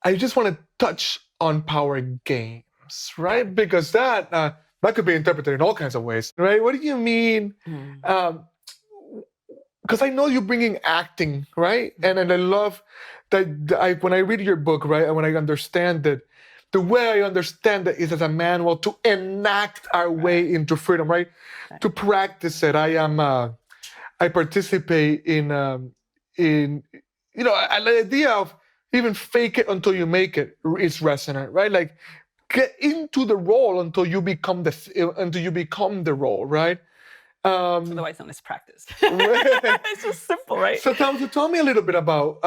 I just want to touch on power games, right? Because that could be interpreted in all kinds of ways, right? What do you mean? Um, because I know you're bringing acting, right? And I love that when I read your book, right, and when I understand that, the way I understand it is as a manual to enact our way into freedom, right? To practice it. I participate in the idea of even fake it until you make it is resonant, right? Like get into the role until you become the role, right? Otherwise known as practice. It's just simple, right? So tell me a little bit about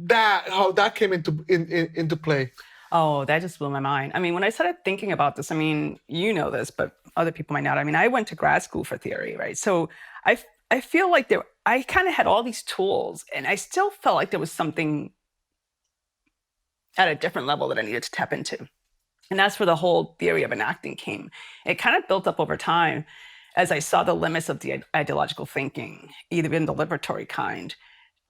that, how that came into play. Oh, that just blew my mind. I mean, when I started thinking about this, I mean, you know this, but other people might not. I mean, I went to grad school for theory, right? So I feel like I kind of had all these tools, and I still felt like there was something at a different level that I needed to tap into. And that's where the whole theory of enacting came. It kind of built up over time as I saw the limits of the ideological thinking, either in the liberatory kind,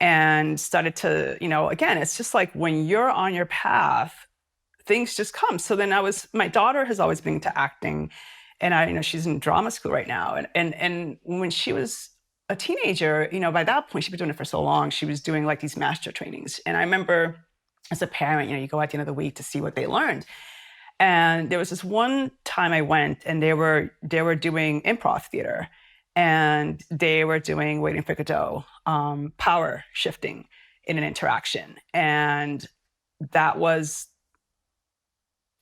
and started to, again, it's just like when you're on your path, things just come. So then my daughter has always been into acting, and she's in drama school right now. And when she was a teenager, by that point, she'd been doing it for so long, she was doing like these master trainings. And I remember as a parent, you go at the end of the week to see what they learned. And there was this one time I went, and they were doing improv theater, and they were doing Waiting for Godot, power shifting in an interaction. And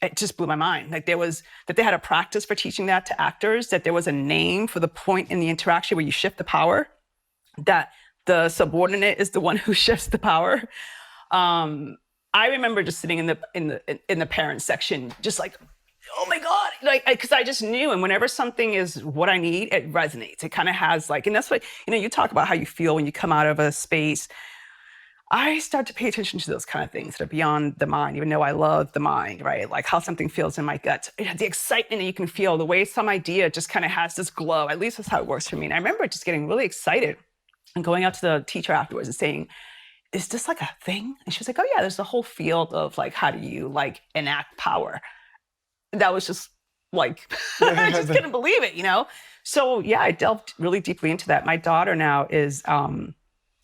it just blew my mind. Like that they had a practice for teaching that to actors, that there was a name for the point in the interaction where you shift the power, that the subordinate is the one who shifts the power. I remember just sitting in the parent section, just like, oh my God, because I just knew. And whenever something is what I need, it resonates. It kind of has and that's what, you talk about how you feel when you come out of a space. I start to pay attention to those kind of things that are beyond the mind, even though I love the mind, right? Like how something feels in my gut, the excitement that you can feel, the way some idea just kind of has this glow. At least that's how it works for me. And I remember just getting really excited and going out to the teacher afterwards and saying, is this like a thing? And she was like, oh yeah, there's a whole field of like, how do you enact power? That was just like, I just couldn't believe it, So yeah, I delved really deeply into that. My daughter now is,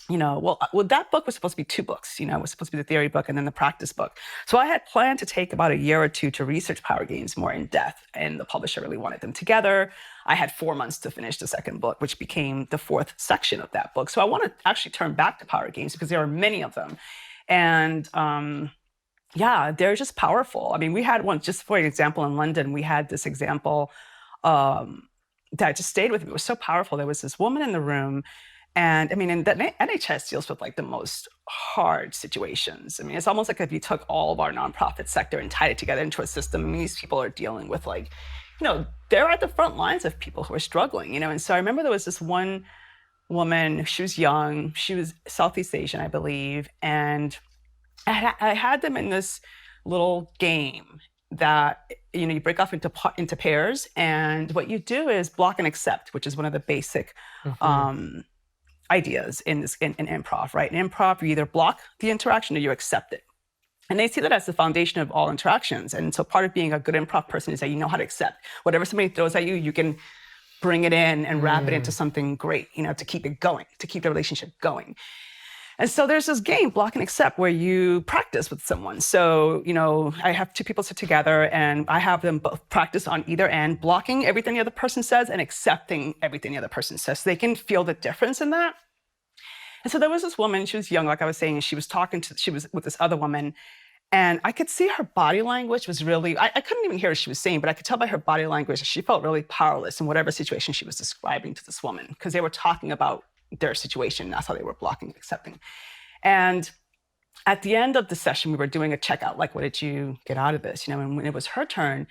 that book was supposed to be 2 books, it was supposed to be the theory book and then the practice book. So I had planned to take about a year or 2 to research power games more in depth, and the publisher really wanted them together. I had 4 months to finish the second book, which became the 4th section of that book. So I want to actually turn back to power games because there are many of them. And they're just powerful. I mean, we had one, just for example, in London, we had this example that just stayed with me. It was so powerful. There was this woman in the room. And I mean, and the NHS deals with the most hard situations. I mean, it's almost like if you took all of our nonprofit sector and tied it together into a system. I mean, these people are dealing with they're at the front lines of people who are struggling, And so I remember there was this one woman, she was young, she was Southeast Asian, I believe. And I had them in this little game that, you break off into pairs. And what you do is block and accept, which is one of the basic, ideas in improv, right? In improv, you either block the interaction or you accept it. And they see that as the foundation of all interactions. And so part of being a good improv person is that you know how to accept. Whatever somebody throws at you, you can bring it in and wrap it into something great, to keep it going, to keep the relationship going. And so there's this game, block and accept, where you practice with someone. So, I have 2 people sit together and I have them both practice on either end, blocking everything the other person says and accepting everything the other person says. So they can feel the difference in that. And so there was this woman, she was young, like I was saying, and she was with this other woman. And I could see her body language was really, I couldn't even hear what she was saying, but I could tell by her body language that she felt really powerless in whatever situation she was describing to this woman, because they were talking about their situation. That's how they were blocking and accepting. And at the end of the session, we were doing a checkout, like, what did you get out of this? And when it was her turn,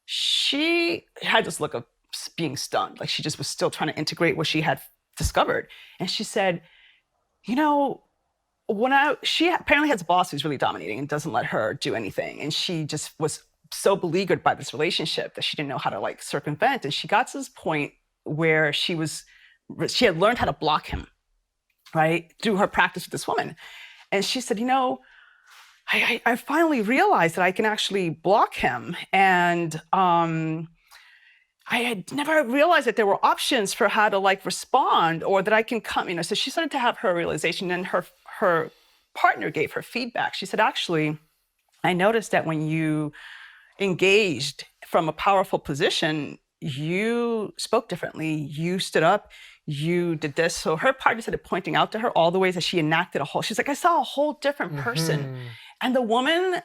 she had this look of being stunned. Like she just was still trying to integrate what she had discovered. And she said, she apparently has a boss who's really dominating and doesn't let her do anything. And she just was so beleaguered by this relationship that she didn't know how to circumvent. And she got to this point where she had learned how to block him, right? Through her practice with this woman. And she said, I finally realized that I can actually block him. And I had never realized that there were options for how to like respond, or that I can come, so she started to have her realization, and her partner gave her feedback. She said, actually, I noticed that when you engaged from a powerful position, you spoke differently. You stood up, you did this. So her partner started pointing out to her all the ways that she enacted she's like, I saw a whole different person. And the woman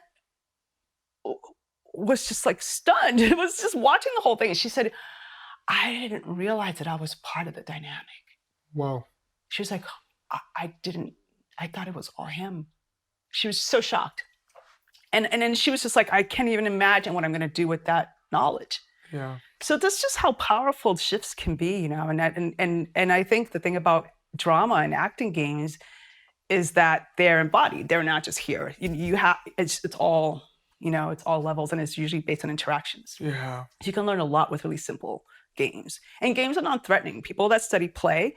was just like stunned. It was just watching the whole thing. And she said, I didn't realize that I was part of the dynamic. Wow. She was like, I thought it was all him. She was so shocked. And then she was just like, I can't even imagine what I'm going to do with that knowledge. Yeah. So that's just how powerful shifts can be, and I think the thing about drama and acting games is that they're embodied. They're not just here. You have, it's all, it's all levels, and it's usually based on interactions. Yeah. You can learn a lot with really simple games. And games are non-threatening. People that study play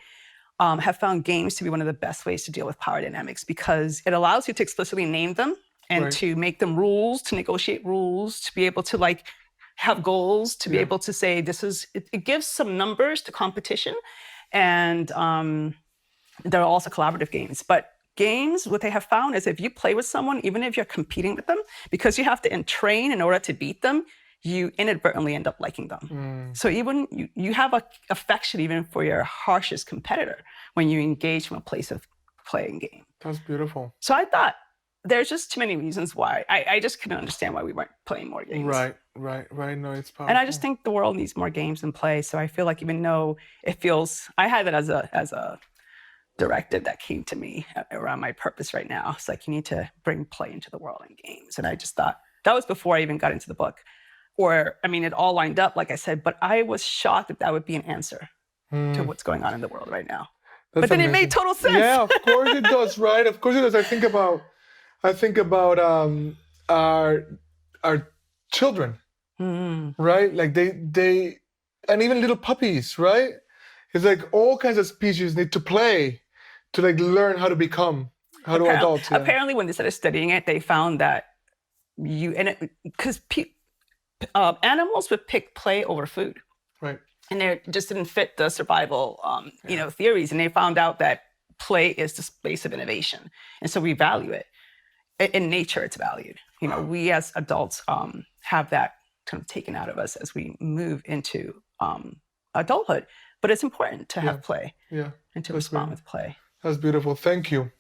have found games to be one of the best ways to deal with power dynamics, because it allows you to explicitly name them and to make them rules, to negotiate rules, to be able to like have goals, to be able to say it gives some numbers to competition. And there are also collaborative games. But games, what they have found is if you play with someone, even if you're competing with them, because you have to train in order to beat them, you inadvertently end up liking them. So even you have a affection even for your harshest competitor when you engage from a place of playing game. That's beautiful. So I thought there's just too many reasons why. I just couldn't understand why we weren't playing more games. Right. No, it's powerful. And I just think the world needs more games and play. So I feel like even though it feels, I had it as a directive that came to me around my purpose right now. It's like, you need to bring play into the world and games. And I just thought, that was before I even got into the book. It all lined up, like I said, but I was shocked that would be an answer to what's going on in the world right now. But then amazing. It made total sense. Yeah, of course it does, right? Of course it does. I think about our children, right? Like they, and even little puppies, right? It's like all kinds of species need to play to like learn how to become, how to adult. Yeah. Apparently, when they started studying it, they found that because animals would pick play over food, right? And they just didn't fit the survival, theories. And they found out that play is the space of innovation, and so we value it. In nature, it's valued. We as adults have that kind of taken out of us as we move into adulthood. But it's important to have play, and to respond with play. That's beautiful. Thank you.